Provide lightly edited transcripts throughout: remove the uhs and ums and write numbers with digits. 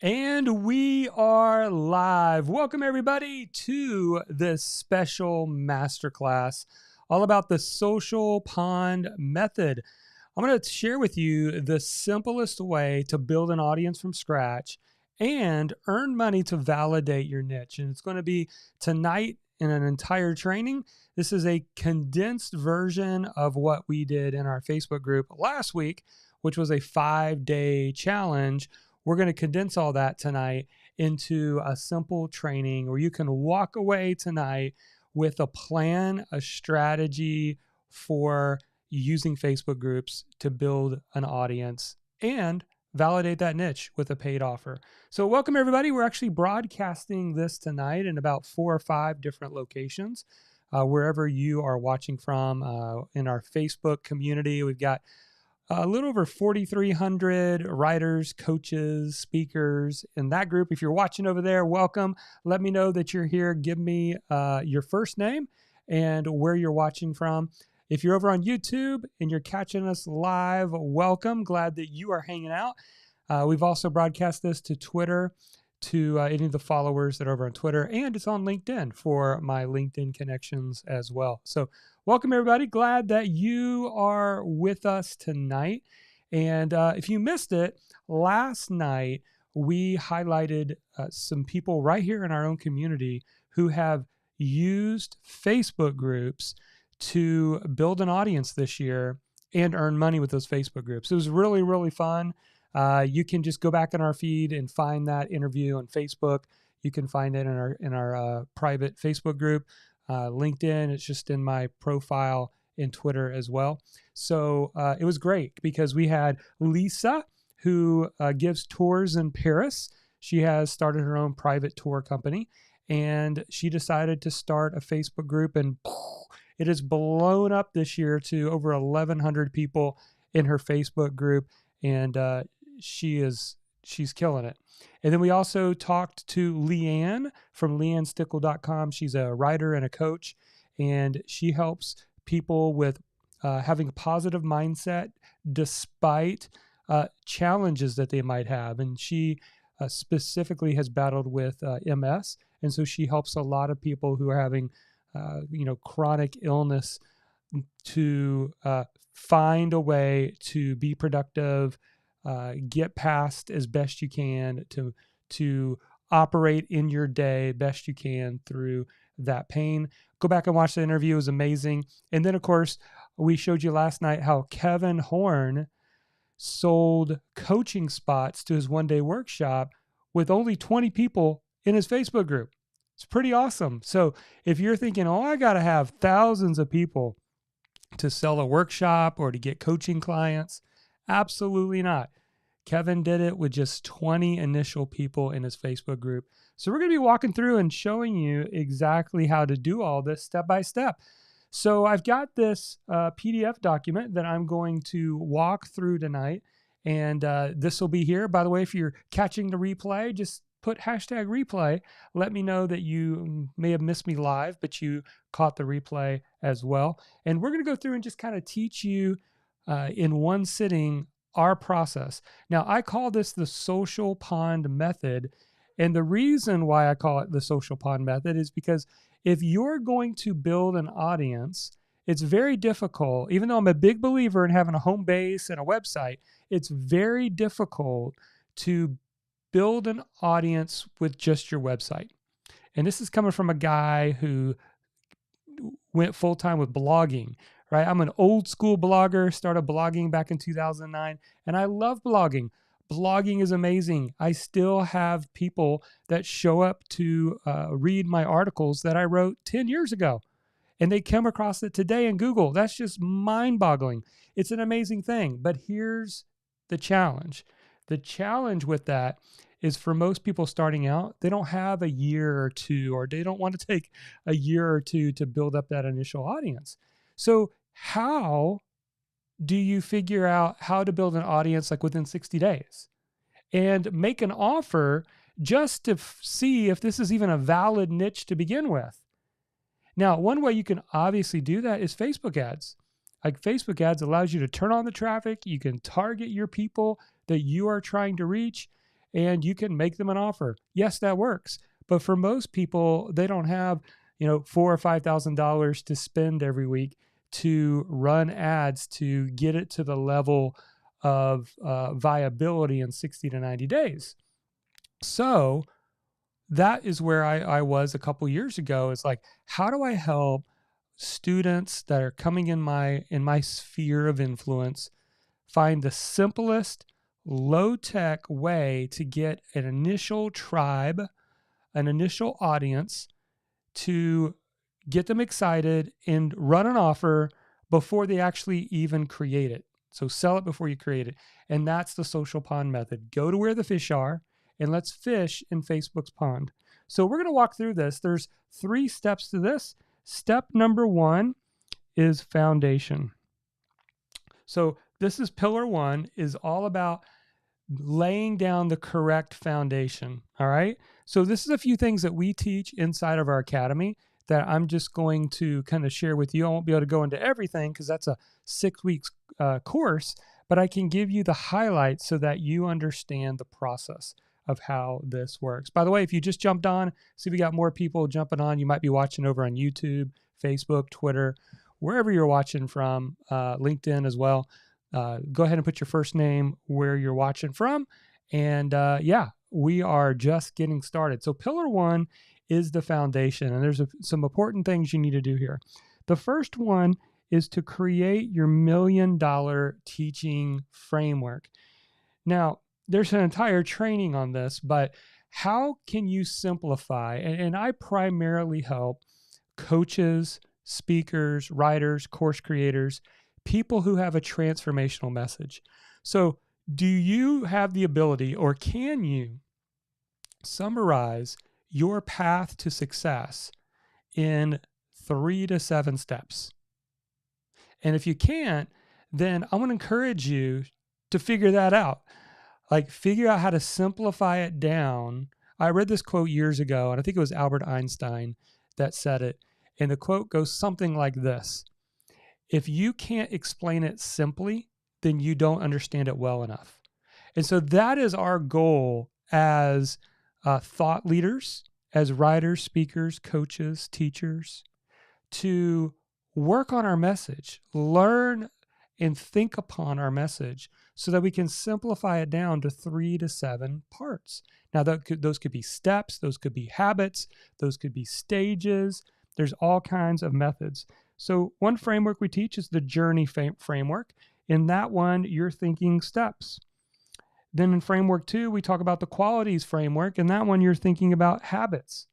And we are live. Welcome, everybody, to this special masterclass all about the social pond method. I'm going to share with you the simplest way to build an audience from scratch and earn money to validate your niche. And it's going to be tonight in an entire training. This is a condensed version of what we did in our Facebook group last week, which was a 5-day challenge. We're going to condense all that tonight into a simple training where you can walk away tonight with a plan, a strategy for using Facebook groups to build an audience and validate that niche with a paid offer. So welcome, everybody. We're actually broadcasting this tonight in about 4 or 5 different locations, wherever you are watching from. In our Facebook community, we've got a little over 4,300 writers, coaches, speakers in that group. If you're watching over there, welcome. Let me know that you're here. Give me your first name and where you're watching from. If you're over on YouTube and you're catching us live, welcome. Glad that you are hanging out. We've also broadcast this to Twitter, to any of the followers that are over on Twitter, and it's on LinkedIn for my LinkedIn connections as well. So welcome, everybody. Glad that you are with us tonight. And if you missed it, last night we highlighted some people right here in our own community who have used Facebook groups to build an audience this year and earn money with those Facebook groups. It was really, really fun. You can just go back in our feed and find that interview on Facebook. You can find it in our private Facebook group. LinkedIn, it's just in my profile in Twitter as well. So it was great because we had Lisa, who gives tours in Paris. She has started her own private tour company, and she decided to start a Facebook group, and it has blown up this year to over 1,100 people in her Facebook group, and she's killing it. And then we also talked to Leanne from leannestickle.com. She's a writer and a coach, and she helps people with having a positive mindset despite challenges that they might have. And she specifically has battled with MS, and so she helps a lot of people who are having chronic illness to find a way to be productive, get past as best you can, to operate in your day best you can through that pain. Go back and watch the interview. It was amazing. And then, of course, we showed you last night how Kevin Horn sold coaching spots to his one-day workshop with only 20 people in his Facebook group. It's pretty awesome. So if you're thinking, oh, I got to have thousands of people to sell a workshop or to get coaching clients, absolutely not. Kevin did it with just 20 initial people in his Facebook group. So we're going to be walking through and showing you exactly how to do all this step by step. So I've got this PDF document that I'm going to walk through tonight. And this will be here. By the way, if you're catching the replay, just put hashtag replay. Let me know that you may have missed me live, but you caught the replay as well. And we're going to go through and just kind of teach you in one sitting our process. Now, I call this the social pond method. And the reason why I call it the social pond method is because if you're going to build an audience, it's very difficult. Even though I'm a big believer in having a home base and a website, it's very difficult to build an audience with just your website. And this is coming from a guy who went full-time with blogging, right? I'm an old school blogger, started blogging back in 2009, and I love blogging. Blogging is amazing. I still have people that show up to read my articles that I wrote 10 years ago, and they come across it today in Google. That's just mind-boggling. It's an amazing thing. But here's the challenge. The challenge with that is for most people starting out, they don't have a year or two, or they don't want to take a year or two to build up that initial audience. So how do you figure out how to build an audience like within 60 days and make an offer just to see if this is even a valid niche to begin with? Now, one way you can obviously do that is Facebook ads. Like Facebook ads allows you to turn on the traffic. You can target your people that you are trying to reach. and you can make them an offer. Yes, that works. But for most people, they don't have, $4,000 or $5,000 to spend every week to run ads to get it to the level of viability in 60 to 90 days. So that is where I was a couple years ago. It's like, how do I help students that are coming in my sphere of influence find the simplest, low-tech way to get an initial tribe, an initial audience, to get them excited and run an offer before they actually even create it. So sell it before you create it. And that's the social pond method. Go to where the fish are and let's fish in Facebook's pond. So we're going to walk through this. There's 3 steps to this. Step number 1 is foundation. So this is pillar 1, is all about laying down the correct foundation. All right. So this is a few things that we teach inside of our academy that I'm just going to kind of share with you. I won't be able to go into everything because that's a 6 weeks course, but I can give you the highlights so that you understand the process of how this works. By the way, if you just jumped on, see we got more people jumping on. You might be watching over on YouTube, Facebook, Twitter, wherever you're watching from, LinkedIn as well. Go ahead and put your first name where you're watching from. And we are just getting started. So pillar 1 is the foundation. And there's some important things you need to do here. The first one is to create your $1 million teaching framework. Now, there's an entire training on this, but how can you simplify? And I primarily help coaches, speakers, writers, course creators, people who have a transformational message. So do you have the ability, or can you summarize your path to success in 3 to 7 steps? And if you can't, then I want to encourage you to figure that out. Like, figure out how to simplify it down. I read this quote years ago, and I think it was Albert Einstein that said it. And the quote goes something like this: if you can't explain it simply, then you don't understand it well enough. And so that is our goal as thought leaders, as writers, speakers, coaches, teachers, to work on our message, learn and think upon our message so that we can simplify it down to 3 to 7 parts. Now, those could be steps, those could be habits, those could be stages. There's all kinds of methods. So one framework we teach is the journey framework. In that one, you're thinking steps. Then in framework 2, we talk about the qualities framework. In that one, you're thinking about habits.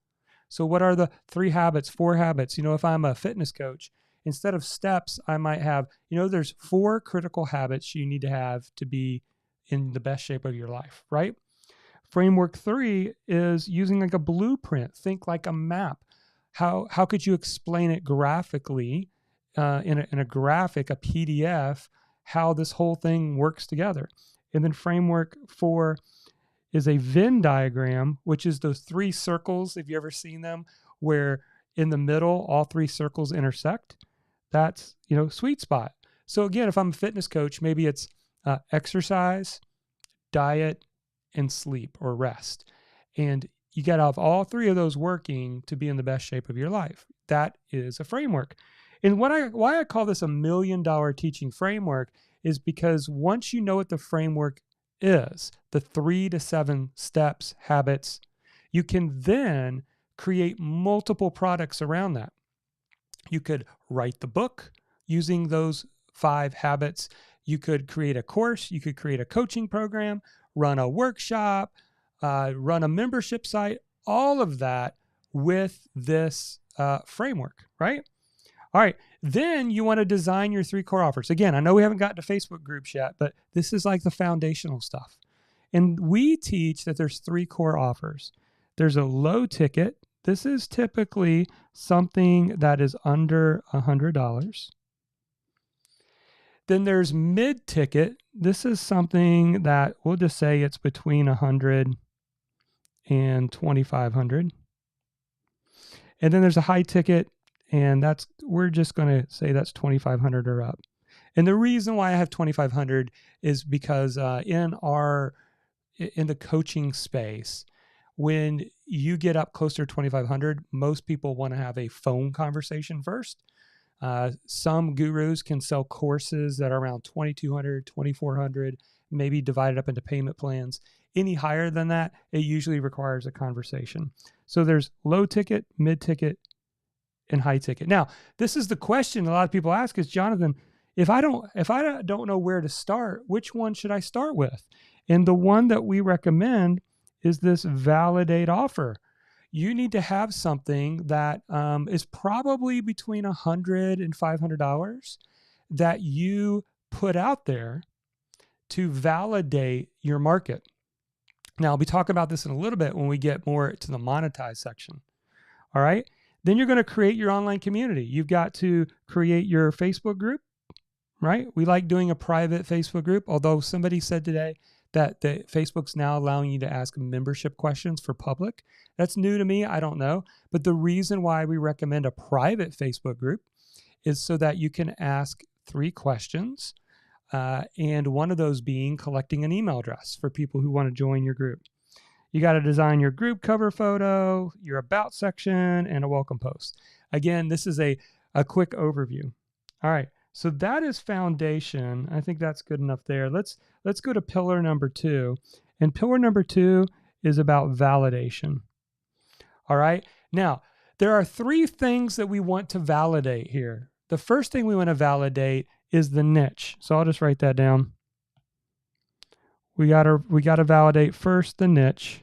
So what are the 3 habits, 4 habits? If I'm a fitness coach, instead of steps, I might have, there's 4 critical habits you need to have to be in the best shape of your life, right? Framework 3 is using like a blueprint. Think like a map. How could you explain it graphically, in a graphic, a PDF, how this whole thing works together? And then framework 4 is a Venn diagram, which is those 3 circles. Have you ever seen them, where in the middle, all 3 circles intersect? That's, sweet spot. So again, if I'm a fitness coach, maybe it's exercise, diet, and sleep or rest. And you got to have all 3 of those working to be in the best shape of your life. That is a framework. And why I call this a $1 million teaching framework is because once you know what the framework is, the 3 to 7 steps, habits, you can then create multiple products around that. You could write the book using those 5 habits. You could create a course. You could create a coaching program, run a workshop, run a membership site, all of that with this framework, right? All right. Then you want to design your 3 core offers. Again, I know we haven't gotten to Facebook groups yet, but this is like the foundational stuff. And we teach that there's 3 core offers. There's a low ticket. This is typically something that is under $100. Then there's mid ticket. This is something that we'll just say it's between $100 and $2,500. And then there's a high ticket, and we're just going to say that's $2,500 or up. And the reason why I have $2,500 is because in in the coaching space, when you get up closer to 2,500, most people want to have a phone conversation first. Some gurus can sell courses that are around 2,200, 2,400, maybe divided up into payment plans. Any higher than that, it usually requires a conversation. So there's low ticket, mid ticket, and high ticket. Now, this is the question a lot of people ask is, Jonathan, if I don't know where to start, which one should I start with? And the one that we recommend is this validate offer. You need to have something that is probably between $100 and $500 that you put out there to validate your market. Now, I'll be talking about this in a little bit when we get more to the monetize section. All right. Then you're going to create your online community. You've got to create your Facebook group, right? We like doing a private Facebook group, although somebody said today that Facebook's now allowing you to ask membership questions for public. That's new to me. I don't know. But the reason why we recommend a private Facebook group is so that you can ask 3 questions, and one of those being collecting an email address for people who want to join your group. You got to design your group cover photo, your about section, and a welcome post. Again, this is a quick overview. All right. So that is foundation. I think that's good enough there. Let's go to pillar number 2. And pillar number 2 is about validation. All right. Now, there are 3 things that we want to validate here. The first thing we want to validate is the niche. So I'll just write that down. We gotta validate first the niche.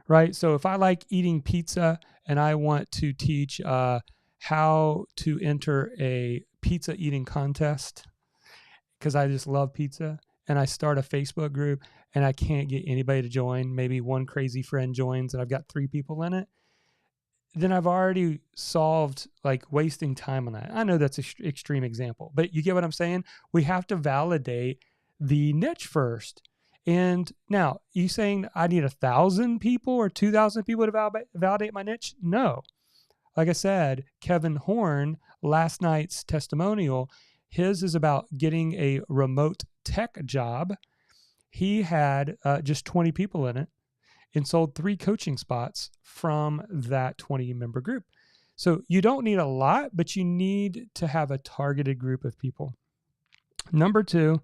Right? So if I like eating pizza and I want to teach how to enter a pizza eating contest because I just love pizza, and I start a Facebook group and I can't get anybody to join, maybe one crazy friend joins and I've got 3 people in it, then I've already solved like wasting time on that. I know that's an extreme example, but you get what I'm saying? We have to validate the niche first. And now, you saying I need 1,000 people or 2,000 people to validate my niche? No. Like I said, Kevin Horn, last night's testimonial, his is about getting a remote tech job. He had just 20 people in it and sold 3 coaching spots from that 20-member group. So you don't need a lot, but you need to have a targeted group of people. Number 2,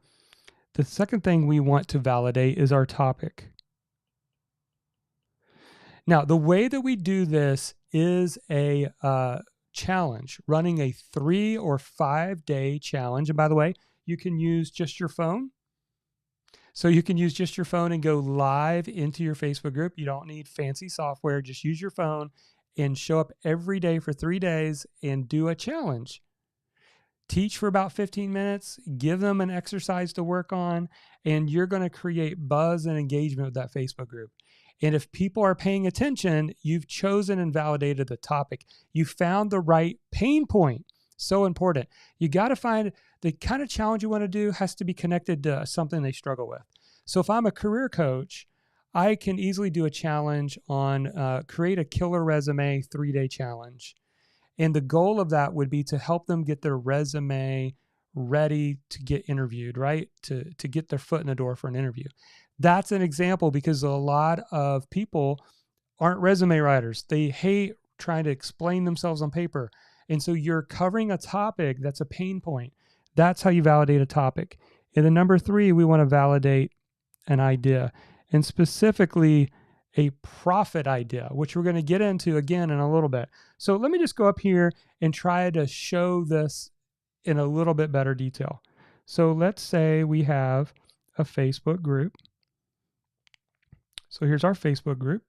the second thing we want to validate is our topic. Now, the way that we do this is a challenge, running a 3 or 5 day challenge. And by the way, you can use just your phone. So you can use just your phone and go live into your Facebook group. You don't need fancy software. Just use your phone and show up every day for 3 days and do a challenge. Teach for about 15 minutes, give them an exercise to work on, and you're going to create buzz and engagement with that Facebook group. And if people are paying attention, you've chosen and validated the topic. You found the right pain point. So important. You got to find the kind of challenge you want to do has to be connected to something they struggle with. So if I'm a career coach, I can easily do a challenge on create a killer resume 3-day challenge. And the goal of that would be to help them get their resume ready to get interviewed, right? To get their foot in the door for an interview. That's an example because a lot of people aren't resume writers. They hate trying to explain themselves on paper. And so you're covering a topic that's a pain point. That's how you validate a topic. And then number 3, we want to validate an idea, and specifically a profit idea, which we're going to get into again in a little bit. So let me just go up here and try to show this in a little bit better detail. So let's say we have a Facebook group. So here's our Facebook group.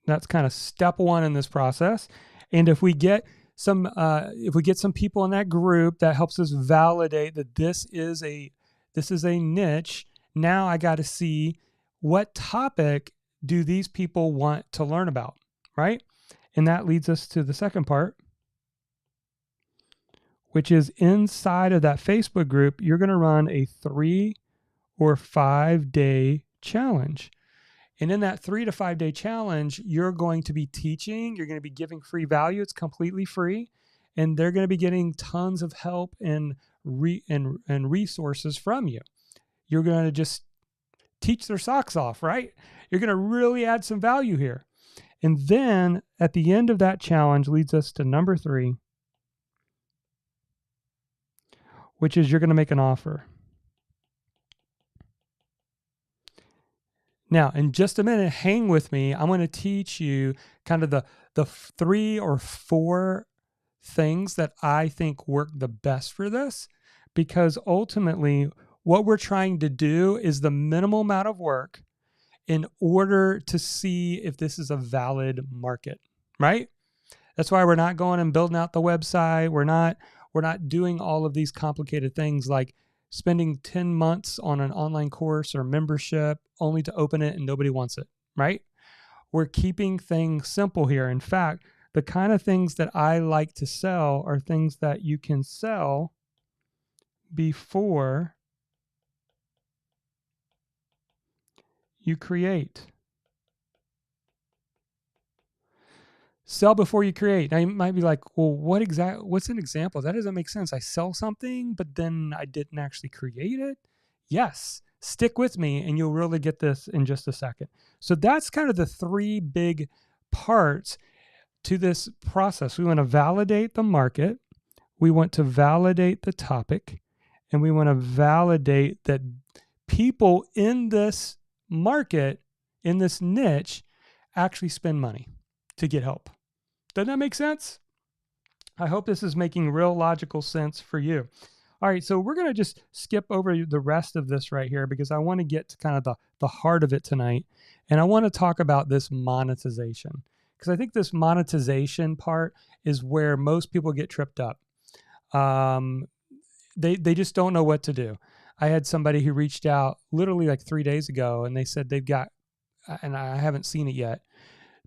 That's kind of step 1 in this process. And if we get some people in that group, that helps us validate that this is a niche. Now I got to see what topic do these people want to learn about, right? And that leads us to the second part, which is inside of that Facebook group, you're going to run a 3 or 5 day challenge. And in that 3 to 5 day challenge, you're going to be teaching, you're going to be giving free value. It's completely free. And they're going to be getting tons of help and resources from you. you're going to just teach their socks off, right? You're going to really add some value here. And then at the end of that challenge leads us to number 3, which is you're going to make an offer. Now, in just a minute, hang with me. I'm going to teach you kind of the 3 or 4 things that I think work the best for this, because ultimately what we're trying to do is the minimal amount of work in order to see if this is a valid market, right? That's why we're not going and building out the website. We're not doing all of these complicated things like spending 10 months on an online course or membership only to open it and nobody wants it, right? We're keeping things simple here. In fact, the kind of things that I like to sell are things that you can sell before you create. Sell before you create. Now you might be like, well, what's an example? That doesn't make sense. I sell something, but then I didn't actually create it. Yes, stick with me and you'll really get this in just a second. So that's kind of the 3 big parts to this process. We want to validate the market. We want to validate the topic, and we want to validate that people in this market, in this niche, actually spend money to get help. Doesn't that make sense? I hope this is making real logical sense for you. All right, so we're going to just skip over the rest of this right here because I want to get to kind of the heart of it tonight. And I want to talk about this monetization, because I think this monetization part is where most people get tripped up. They just don't know what to do. I had somebody who reached out literally like 3 days ago, and they said they've got, and I haven't seen it yet,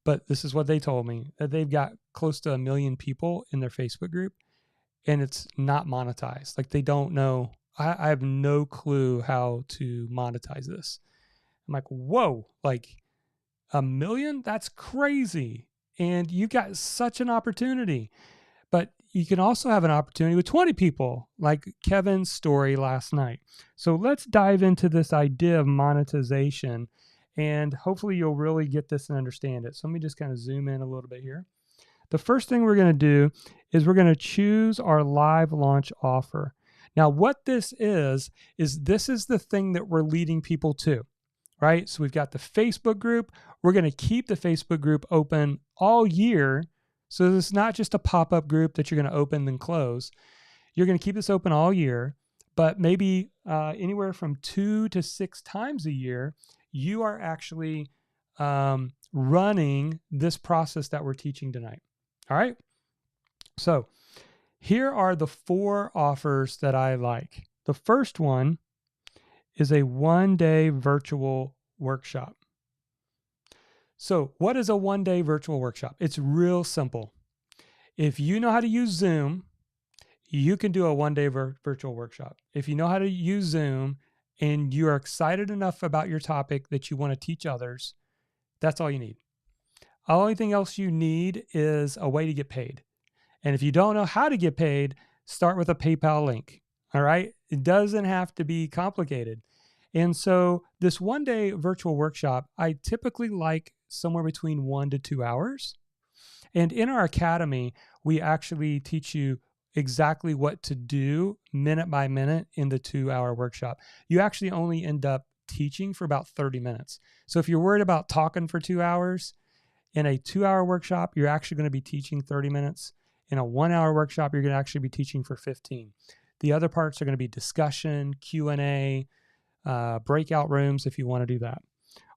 but this is what they told me, that they've got close to 1 million people in their Facebook group, and it's not monetized. Like they don't know. I have no clue how to monetize this. I'm like, whoa, like 1 million? That's crazy. And you got such an opportunity. But you can also have an opportunity with 20 people, like Kevin's story last night. So let's dive into this idea of monetization, and hopefully you'll really get this and understand it. So let me just kind of zoom in a little bit here. The first thing we're going to do is we're going to choose our live launch offer. Now, what this is this is the thing that we're leading people to, right? So we've got the Facebook group. We're going to keep the Facebook group open all year. So it's not just a pop-up group that you're going to open and close. You're going to keep this open all year, but maybe anywhere from 2 to 6 times a year, you are actually running this process that we're teaching tonight. All right. So here are the 4 offers that I like. The first one is a 1-day virtual workshop. So what is a 1-day virtual workshop? It's real simple. If you know how to use Zoom, you can do a 1-day virtual workshop. If you know how to use Zoom and you are excited enough about your topic that you want to teach others, that's all you need. The only thing else you need is a way to get paid. And if you don't know how to get paid, start with a PayPal link. All right. It doesn't have to be complicated. And so this 1-day virtual workshop, I typically like somewhere between 1 to 2 hours. And in our academy, we actually teach you exactly what to do minute by minute in the 2-hour workshop. You actually only end up teaching for about 30 minutes. So if you're worried about talking for 2 hours, in a 2-hour workshop, you're actually going to be teaching 30 minutes. In a 1-hour workshop, you're going to actually be teaching for 15. The other parts are going to be discussion, Q&A, breakout rooms if you want to do that.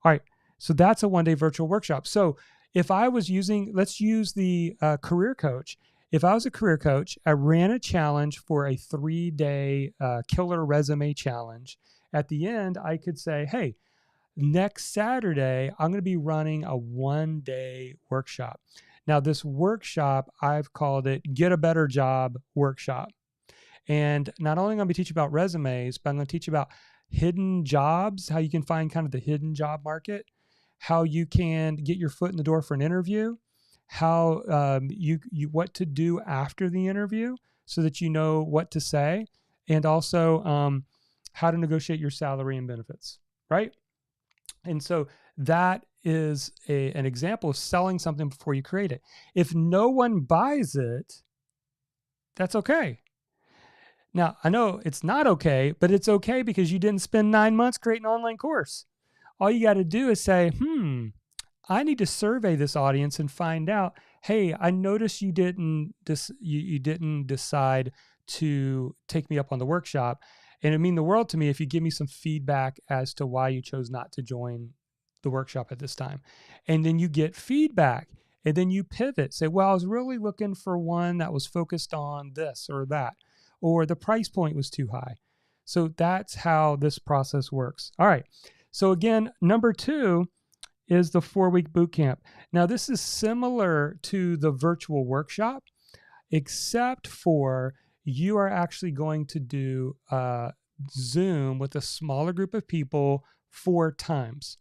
All right, so that's a 1-day virtual workshop. So if I was let's use the career coach. If I was a career coach, I ran a challenge for a 3-day killer resume challenge. At the end, I could say, hey, next Saturday, I'm going to be running a 1-day workshop. Now, this workshop, I've called it Get a Better Job Workshop. And not only am I going to be teaching about resumes, but I'm going to teach about hidden jobs, how you can find kind of the hidden job market, how you can get your foot in the door for an interview, how what to do after the interview so that you know what to say, and also how to negotiate your salary and benefits, right? And so that is an example of selling something before you create it. If no one buys it, that's okay. Now, I know it's not okay, but it's okay because you didn't spend 9 months creating an online course. All you got to do is say, I need to survey this audience and find out, hey, I noticed you didn't you didn't decide to take me up on the workshop. And it'd mean the world to me if you give me some feedback as to why you chose not to join the workshop at this time. And then you get feedback. And then you pivot. Say, well, I was really looking for one that was focused on this or that, or the price point was too high. So that's how this process works. All right. So again, number 2 is the 4-week boot camp. Now, this is similar to the virtual workshop, except for you are actually going to do Zoom with a smaller group of people 4 times.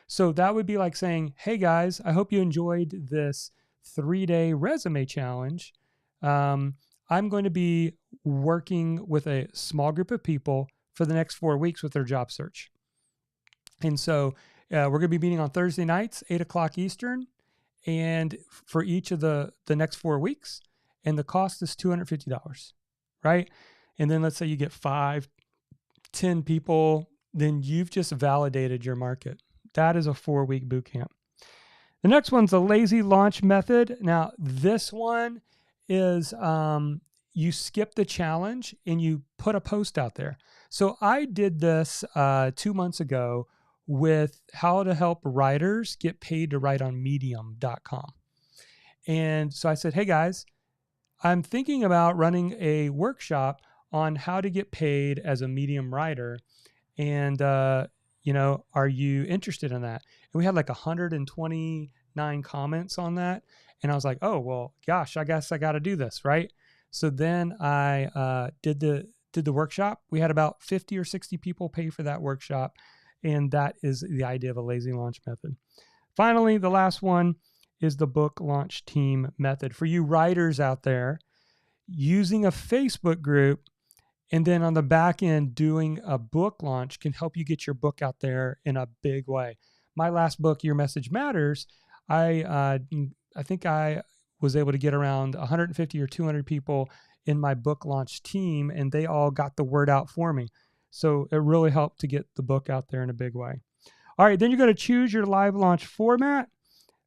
So that would be like saying, hey guys, I hope you enjoyed this 3-day resume challenge. I'm going to be working with a small group of people for the next 4 weeks with their job search. And so we're going to be meeting on Thursday nights, 8 o'clock Eastern, and for each of the next 4 weeks. And the cost is $250, right? And then let's say you get 5, 10 people, then you've just validated your market. That is a 4-week boot camp. The next one's the lazy launch method. Now, this one is you skip the challenge and you put a post out there. So I did this 2 months ago with how to help writers get paid to write on medium.com. And so I said, hey guys, I'm thinking about running a workshop on how to get paid as a Medium writer. And, are you interested in that? And we had like 129 comments on that. And I was like, oh, well, gosh, I guess I got to do this, right? So then I did the workshop. We had about 50 or 60 people pay for that workshop. And that is the idea of a lazy launch method. Finally, the last one is the book launch team method. For you writers out there, using a Facebook group and then on the back end, doing a book launch can help you get your book out there in a big way. My last book, Your Message Matters, I think I was able to get around 150 or 200 people in my book launch team, and they all got the word out for me. So it really helped to get the book out there in a big way. All right, then you're going to choose your live launch format.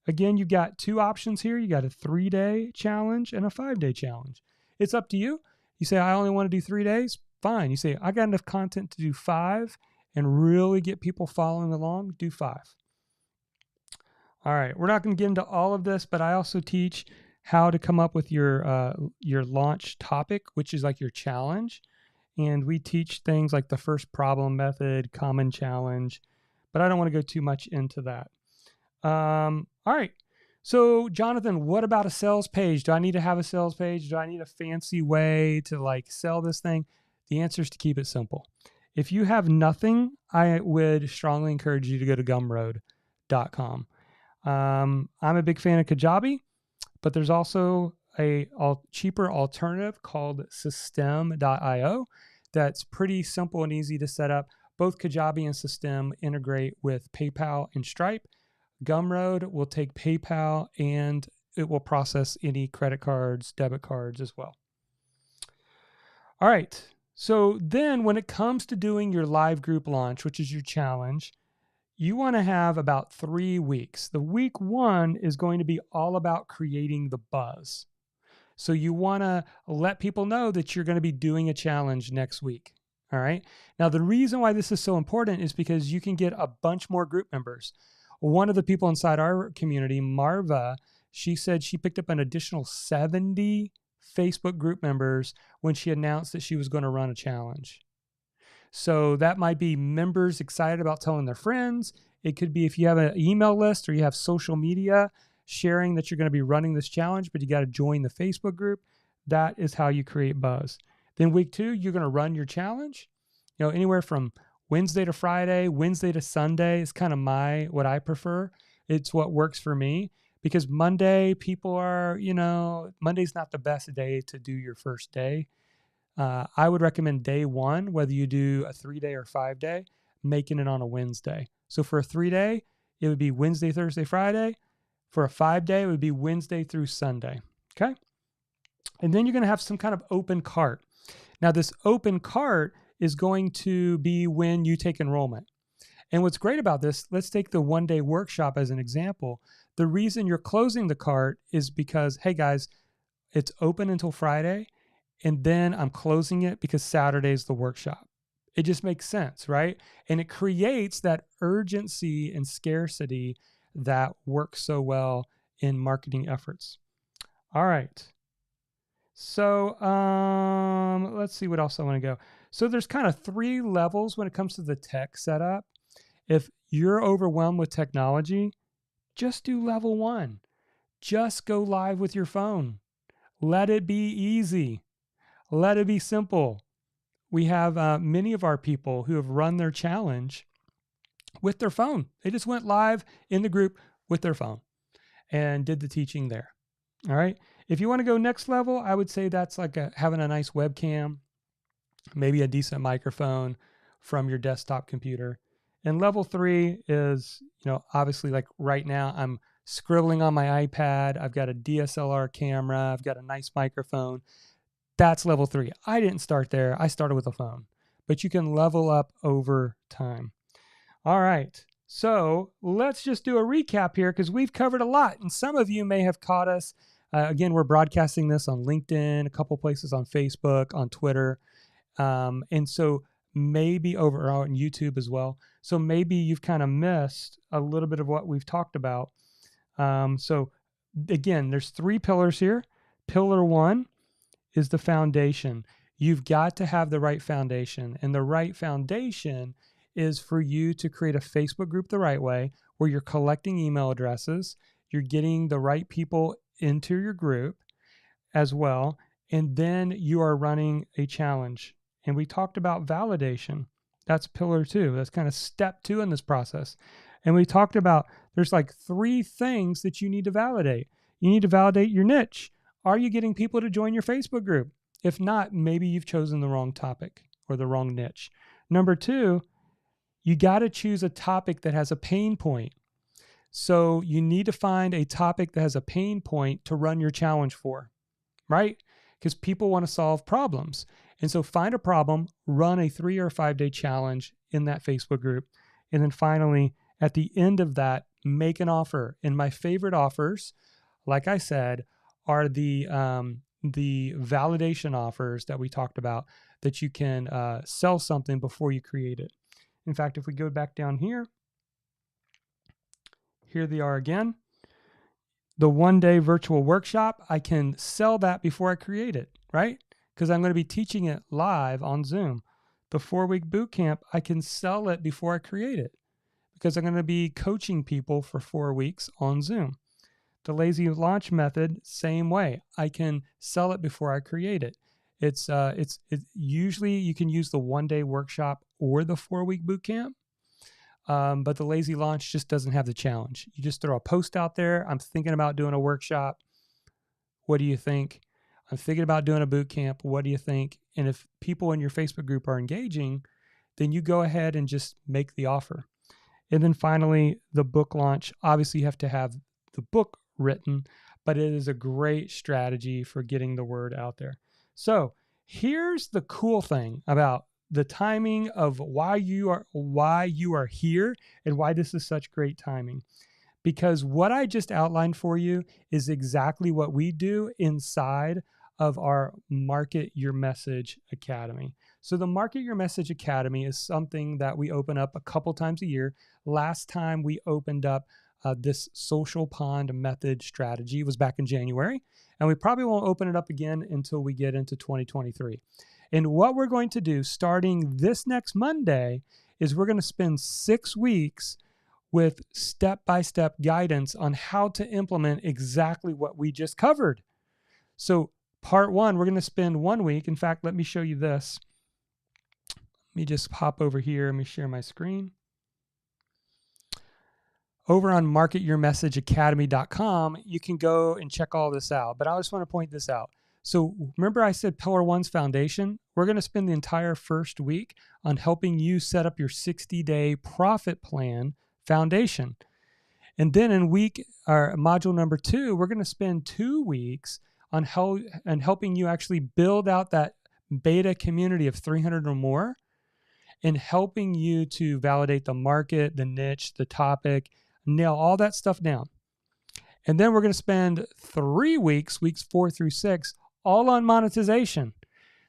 Again, you've got 2 options here. You got a 3-day challenge and a 5-day challenge. It's up to you. You say, I only want to do 3 days. Fine. You say, I got enough content to do 5 and really get people following along. Do 5. All right. We're not going to get into all of this, but I also teach how to come up with your launch topic, which is like your challenge. And we teach things like the first problem method, common challenge, but I don't want to go too much into that. All right. So Jonathan, what about a sales page? Do I need to have a sales page? Do I need a fancy way to like sell this thing? The answer is to keep it simple. If you have nothing, I would strongly encourage you to go to gumroad.com. I'm a big fan of Kajabi, but there's also a cheaper alternative called System.io that's pretty simple and easy to set up. Both Kajabi and System integrate with PayPal and Stripe. Gumroad will take PayPal and it will process any credit cards, debit cards as well. All right. So then when it comes to doing your live group launch, which is your challenge, you want to have about 3 weeks. The week 1 is going to be all about creating the buzz. So you want to let people know that you're going to be doing a challenge next week. All right. Now, the reason why this is so important is because you can get a bunch more group members. One of the people inside our community, Marva, she said she picked up an additional 70 Facebook group members when she announced that she was going to run a challenge. So that might be members excited about telling their friends. It could be if you have an email list or you have social media sharing that you're going to be running this challenge, but you got to join the Facebook group. That is how you create buzz. Then week 2, you're going to run your challenge. Anywhere from Wednesday to Friday, Wednesday to Sunday is kind of what I prefer. It's what works for me because Monday people are, Monday's not the best day to do your first day. I would recommend day one, whether you do a 3-day or 5-day, making it on a Wednesday. So for a 3-day, it would be Wednesday, Thursday, Friday. For a 5-day, it would be Wednesday through Sunday. Okay. And then you're going to have some kind of open cart. Now, this open cart is going to be when you take enrollment. And what's great about this, let's take the 1-day workshop as an example. The reason you're closing the cart is because, hey guys, it's open until Friday, and then I'm closing it because Saturday is the workshop. It just makes sense, right? And it creates that urgency and scarcity that works so well in marketing efforts. All right. So let's see what else I want to go. So there's kind of 3 levels when it comes to the tech setup. If you're overwhelmed with technology, just do level 1. Just go live with your phone. Let it be easy. Let it be simple. We have many of our people who have run their challenge with their phone. They just went live in the group with their phone and did the teaching there. All right. If you want to go next level, I would say that's like having a nice webcam, maybe a decent microphone from your desktop computer. And level 3 is, obviously like right now I'm scribbling on my iPad. I've got a DSLR camera. I've got a nice microphone. That's level 3. I didn't start there. I started with a phone, but you can level up over time. All right. So let's just do a recap here because we've covered a lot. And some of you may have caught us. Again, we're broadcasting this on LinkedIn, a couple places on Facebook, on Twitter. And so maybe over on YouTube as well. So maybe you've kind of missed a little bit of what we've talked about. So again, there's 3 pillars here. Pillar 1 is the foundation. You've got to have the right foundation. And the right foundation is for you to create a Facebook group the right way, where you're collecting email addresses, you're getting the right people into your group as well, and then you are running a challenge. And we talked about validation. That's pillar 2. That's kind of step 2 in this process. And we talked about there's like 3 things that you need to validate. You need to validate your niche. Are you getting people to join your Facebook group? If not, maybe you've chosen the wrong topic or the wrong niche. Number 2, you got to choose a topic that has a pain point. So you need to find a topic that has a pain point to run your challenge for, right? Because people want to solve problems. And so find a problem, run a 3 or 5-day challenge in that Facebook group. And then finally, at the end of that, make an offer. And my favorite offers, like I said, are the validation offers that we talked about, that you can sell something before you create it. In fact, if we go back down here, here they are again. The 1-day virtual workshop, I can sell that before I create it, right? Because I'm going to be teaching it live on Zoom. The 4-week boot camp, I can sell it before I create it because I'm going to be coaching people for 4 weeks on Zoom. The lazy launch method, same way. I can sell it before I create it. It's usually you can use the 1-day workshop or the 4-week boot camp. But the lazy launch just doesn't have the challenge. You just throw a post out there. I'm thinking about doing a workshop. What do you think? I'm thinking about doing a boot camp. What do you think? And if people in your Facebook group are engaging, then you go ahead and just make the offer. And then finally, the book launch. Obviously, you have to have the book written, but it is a great strategy for getting the word out there. So here's the cool thing about the timing of why you are here and why this is such great timing. Because what I just outlined for you is exactly what we do inside of our Market Your Message Academy. So the Market Your Message Academy is something that we open up a couple times a year. Last time we opened up this social pond method strategy was back in January, and we probably won't open it up again until we get into 2023. And what we're going to do starting this next Monday is we're going to spend 6 weeks with step-by-step guidance on how to implement exactly what we just covered. So part 1, we're going to spend 1 week. In fact, let me show you this. Let me just hop over here. Let me share my screen. Over on marketyourmessageacademy.com, you can go and check all this out. But I just want to point this out. So remember I said Pillar One's foundation? We're going to spend the entire first week on helping you set up your 60-day profit plan foundation. And then in module number 2, we're going to spend 2 weeks on helping you actually build out that beta community of 300 or more, and helping you to validate the market, the niche, the topic, nail all that stuff down. And then we're going to spend 3 weeks, weeks 4 through 6, all on monetization.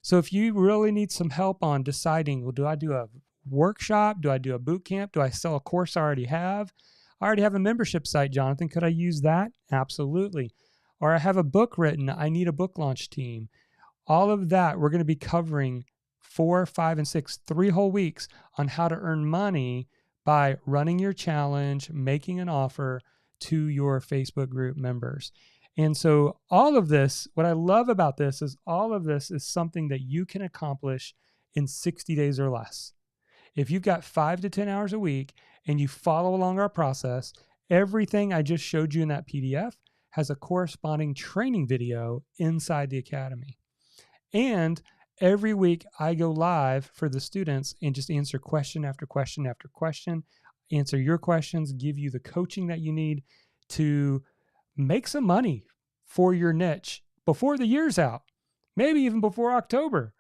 So if you really need some help on deciding, well, do I do a workshop? Do I do a boot camp? Do I sell a course I already have? I already have a membership site, Jonathan. Could I use that? Absolutely. Or I have a book written. I need a book launch team. All of that, we're going to be covering 4, 5, and 6, 3 whole weeks on how to earn money by running your challenge, making an offer to your Facebook group members. And so all of this, what I love about this is all of this is something that you can accomplish in 60 days or less. If you've got 5 to 10 hours a week and you follow along our process, everything I just showed you in that PDF has a corresponding training video inside the Academy. And every week I go live for the students and just answer question after question after question, answer your questions, give you the coaching that you need to make some money for your niche before the year's out, maybe even before October.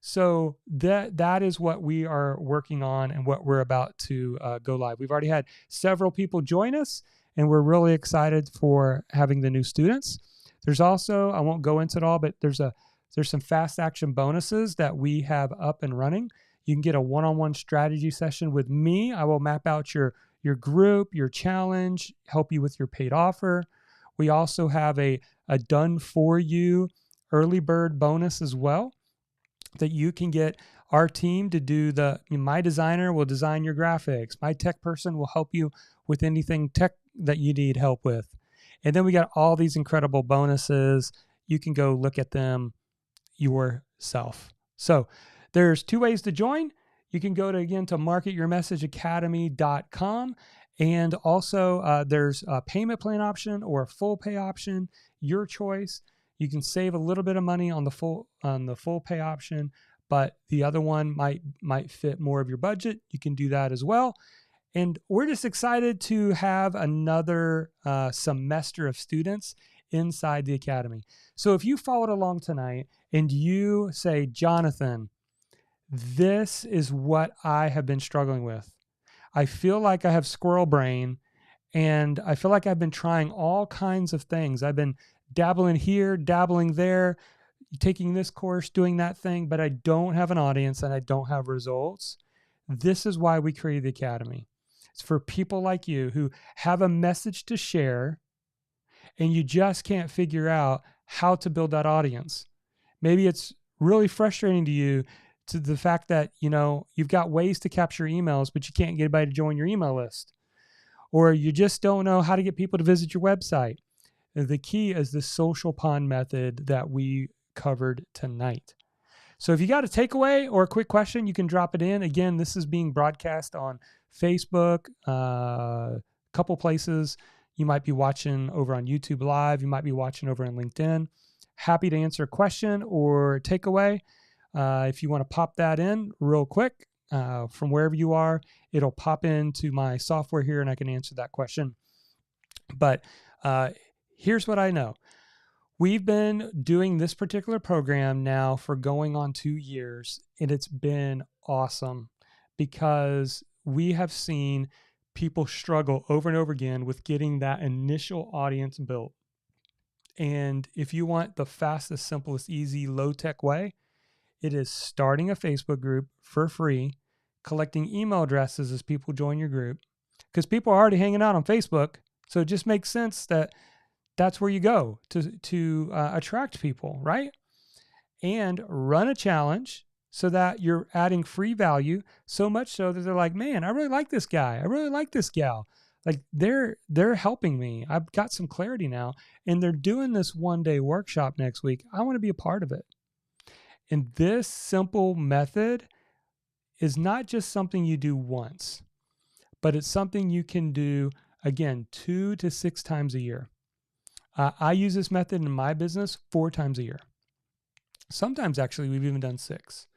So that is what we are working on and what we're about to go live. We've already had several people join us, and we're really excited for having the new students. There's also, I won't go into it all, but there's some fast action bonuses that we have up and running. You can get a one-on-one strategy session with me. I will map out your group, your challenge, help you with your paid offer. We also have a done for you early bird bonus as well, that you can get our team to do my designer will design your graphics. My tech person will help you with anything tech that you need help with. And then we got all these incredible bonuses. You can go look at them yourself. So there's 2 ways to join. You can go to marketyourmessageacademy.com. And also there's a payment plan option or a full pay option, your choice. You can save a little bit of money on the full pay option, but the other one might fit more of your budget. You can do that as well. And we're just excited to have another semester of students inside the Academy. So if you followed along tonight and you say, Jonathan, this is what I have been struggling with. I feel like I have squirrel brain, and I feel like I've been trying all kinds of things. I've been dabbling here, dabbling there, taking this course, doing that thing, but I don't have an audience and I don't have results. This is why we created the Academy. It's for people like you who have a message to share and you just can't figure out how to build that audience. Maybe it's really frustrating to you, to the fact that, you've got ways to capture emails, but you can't get anybody to join your email list. Or you just don't know how to get people to visit your website. The key is the social pond method that we covered tonight. So if you got a takeaway or a quick question, you can drop it in. Again, this is being broadcast on Facebook, a couple places. You might be watching over on YouTube Live. You might be watching over on LinkedIn. Happy to answer a question or takeaway. If you want to pop that in real quick from wherever you are, it'll pop into my software here and I can answer that question. But here's what I know. We've been doing this particular program now for going on 2 years, and it's been awesome because we have seen people struggle over and over again with getting that initial audience built. And if you want the fastest, simplest, easy, low-tech way, it is starting a Facebook group for free, collecting email addresses as people join your group, because people are already hanging out on Facebook. So it just makes sense that that's where you go to attract people, right? And run a challenge so that you're adding free value, so much so that they're like, man, I really like this guy. I really like this gal. Like they're helping me. I've got some clarity now, and they're doing this 1-day workshop next week. I want to be a part of it. And this simple method is not just something you do once, but it's something you can do, again, 2 to 6 times a year. I use this method in my business 4 times a year. Sometimes actually we've even done 6.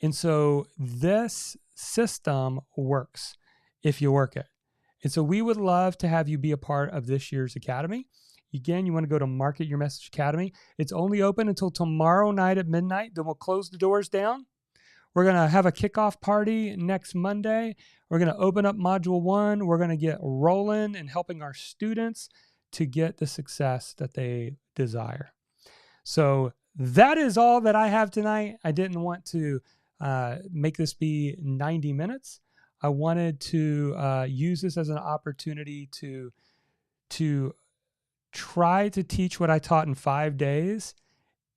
And so this system works if you work it. And so we would love to have you be a part of this year's academy. Again, you want to go to Market Your Message Academy. It's only open until tomorrow night at midnight. Then we'll close the doors down. We're going to have a kickoff party next Monday. We're going to open up Module 1. We're going to get rolling and helping our students to get the success that they desire. So that is all that I have tonight. I didn't want to make this be 90 minutes. I wanted to use this as an opportunity to try to teach what I taught in 5 days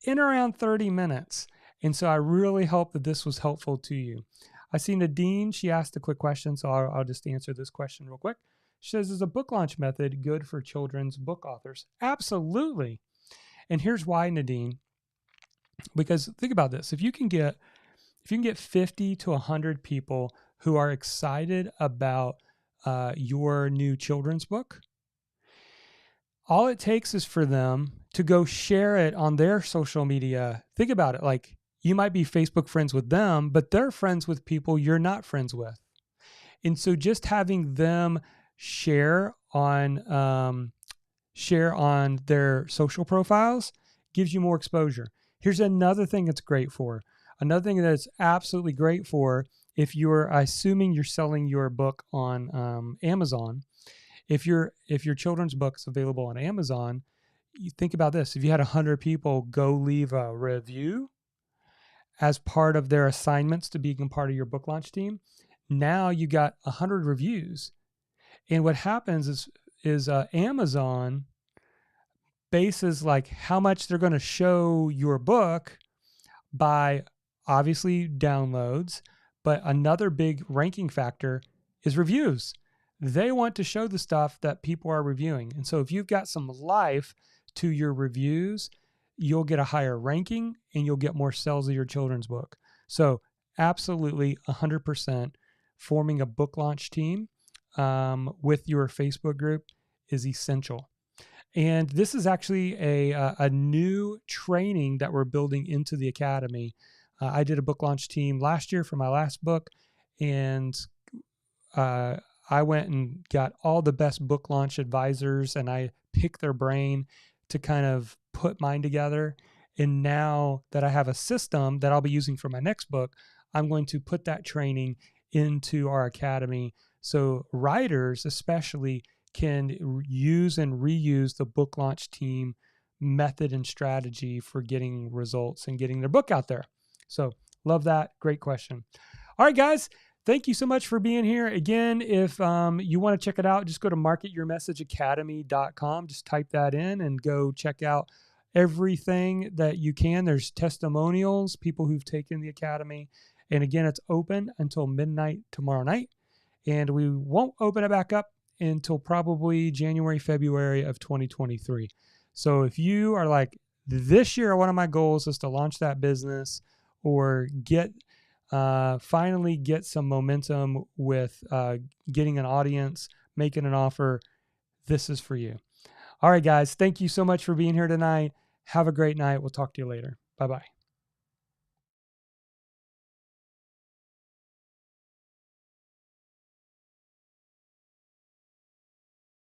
in around 30 minutes. And so I really hope that this was helpful to you. I see Nadine, she asked a quick question, so I'll just answer this question real quick. She says, is a book launch method good for children's book authors? Absolutely. And here's why, Nadine. Because think about this. If you can get 50 to 100 people who are excited about your new children's book, all it takes is for them to go share it on their social media. Think about it. Like, you might be Facebook friends with them, but they're friends with people you're not friends with. And so just having them share on their social profiles gives you more exposure. Here's another thing that's great for. Another thing that's absolutely great for, if you're assuming you're selling your book on Amazon, if your children's book is available on Amazon, you think about this. If you had 100 people go leave a review as part of their assignments to being part of your book launch team, now you got 100 reviews. And what happens is Amazon bases like how much they're going to show your book by obviously downloads, but another big ranking factor is reviews. They want to show the stuff that people are reviewing. And so if you've got some life to your reviews, you'll get a higher ranking and you'll get more sales of your children's book. So absolutely 100% forming a book launch team with your Facebook group is essential. And this is actually a new training that we're building into the academy. I did a book launch team last year for my last book, and I went and got all the best book launch advisors, and I picked their brain to kind of put mine together. And now that I have a system that I'll be using for my next book, I'm going to put that training into our academy. So writers especially can use and reuse the book launch team method and strategy for getting results and getting their book out there. So love that. Great question. All right, guys. Thank you so much for being here. Again, if you want to check it out, just go to marketyourmessageacademy.com. Just type that in and go check out everything that you can. There's testimonials, people who've taken the academy. And again, it's open until midnight tomorrow night. And we won't open it back up until probably January, February of 2023. So if you are like, this year, one of my goals is to launch that business or finally get some momentum with getting an audience, making an offer, this is for you. All right, guys. Thank you so much for being here tonight. Have a great night. We'll talk to you later. Bye-bye.